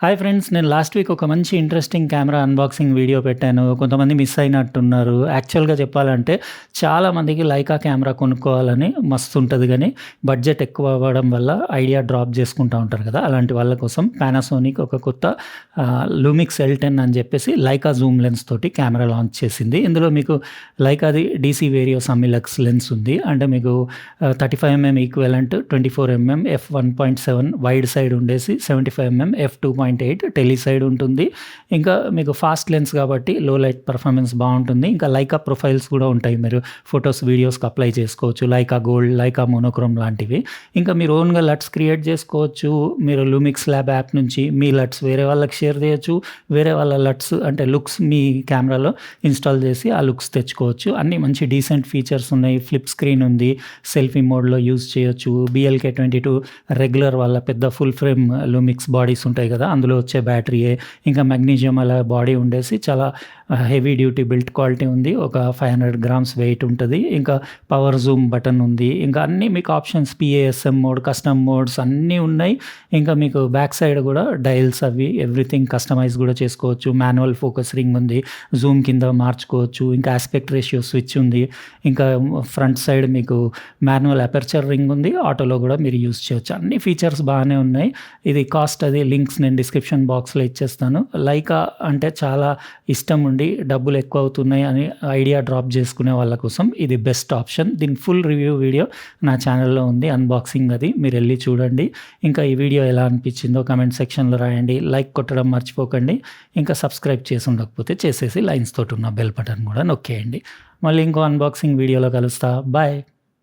Hi friends. నేను last week ఒక మంచి ఇంట్రెస్టింగ్ కెమెరా అన్బాక్సింగ్ వీడియో పెట్టాను. కొంతమంది మిస్ అయినట్టున్నారు. యాక్చువల్‌గా చెప్పాలంటే చాలామందికి లైకా కెమెరా కొనుక్కోవాలని మస్తుంటది గానీ, బడ్జెట్ ఎక్కువ అవ్వడం వల్ల ఐడియా డ్రాప్ చేసుకుంటా ఉంటారు కదా! అలాంటి వాళ్ళ కోసం పానాసోనిక్ ఒక కొత్త లూమిక్స్ L10 అని చెప్పేసి లైకా జూమ్ లెన్స్ తోటి కెమెరా లాంచ్ చేసింది. ఇందులో మీకు లైకాది డీసీ వేరియో సమ్మిలక్స్ లెన్స్ ఉంది. అంటే మీకు 35 MM equivalent 24 MM f1.7 wide side ఉండేసి 75 ఎంఎం f2.8 టెలి సైడ్ ఉంటుంది. ఇంకా మీకు ఫాస్ట్ లెన్స్ కాబట్టి లో లైట్ పర్ఫార్మెన్స్ బావుంటుంది. ఇంకా లైకా ప్రొఫైల్స్ కూడా ఉంటాయి. మీరు ఫోటోస్, వీడియోస్‌కి అప్లై చేసుకోవచ్చు. లైకా గోల్డ్, లైకా మోనోక్రోమ్ లాంటివి. ఇంకా మీరు ఓన్‌గా లట్స్ క్రియేట్ చేసుకోవచ్చు. మీరు లూమిక్స్ ల్యాబ్ యాప్ నుంచి మీ లట్స్ వేరే వాళ్ళకి షేర్ చేయొచ్చు. వేరే వాళ్ళ లట్స్ అంటే లుక్స్ మీ కెమెరాలో ఇన్‌స్టాల్ చేసి ఆ లుక్స్ తెచ్చుకోవచ్చు. అన్నీ మంచి డీసెంట్ ఫీచర్స్ ఉన్నాయి. ఫ్లిప్ స్క్రీన్ ఉంది. సెల్ఫీ మోడ్‌లో యూజ్ చేయొచ్చు. BLK22 రెగ్యులర్ వాళ్ళ పెద్ద ఫుల్ ఫ్రేమ్ లూమిక్స్ బాడీస్ ఉంటాయి కదా! అందులో వచ్చే బ్యాటరీయే. ఇంకా మాగ్నీషియం అలా బాడీ ఉండేసి చాలా హెవీ డ్యూటీ బిల్ట్ క్వాలిటీ ఉంది. ఒక 500 గ్రామ్స్ వెయిట్ ఉంటది. ఇంకా పవర్ జూమ్ బటన్ ఉంది. ఇంకా అన్నీ మీకు options PASM mode, custom modes అన్నీ ఉన్నాయి. ఇంకా మీకు బ్యాక్ సైడ్ కూడా డయల్స్ అవి ఎవ్రీథింగ్ కస్టమైజ్ కూడా చేసుకోవచ్చు. మాన్యువల్ ఫోకస్ రింగ్ ఉంది. జూమ్ కింద మార్చుకోవచ్చు. ఇంకా యాస్పెక్ట్ రేషియో స్విచ్ ఉంది. ఇంకా ఫ్రంట్ సైడ్ మీకు మాన్యువల్ అపర్చర్ రింగ్ ఉంది. ఆటోలో కూడా మీరు యూజ్ చేయొచ్చు. అన్ని ఫీచర్స్ బాగానే ఉన్నాయి. ఇది కాస్ట్ అది లింక్స్ నేను డిస్క్రిప్షన్ బాక్స్‌లో ఇచ్చేస్తాను. లైకా అంటే చాలా ఇష్టం ఉండి డబ్బులు ఎక్కువ అవుతున్నాయి అని ఐడియా డ్రాప్ చేసుకునే వాళ్ళ కోసం ఇది బెస్ట్ ఆప్షన్. దీని ఫుల్ రివ్యూ వీడియో నా ఛానల్‌లో ఉంది. అన్బాక్సింగ్ అది మీరెళ్లి చూడండి. ఇంకా ఈ వీడియో ఎలా అనిపించిందో కామెంట్ సెక్షన్‌లో రాయండి. లైక్ కొట్టడం మర్చిపోకండి. ఇంకా సబ్స్క్రైబ్ చేసి ఉండకపోతే చేసేసి లైన్స్ తోటి ఉన్న బెల్ బటన్ కూడా నొక్కేయండి. మళ్ళీ ఇంకో అన్బాక్సింగ్ వీడియోలో కలుస్తా. బాయ్.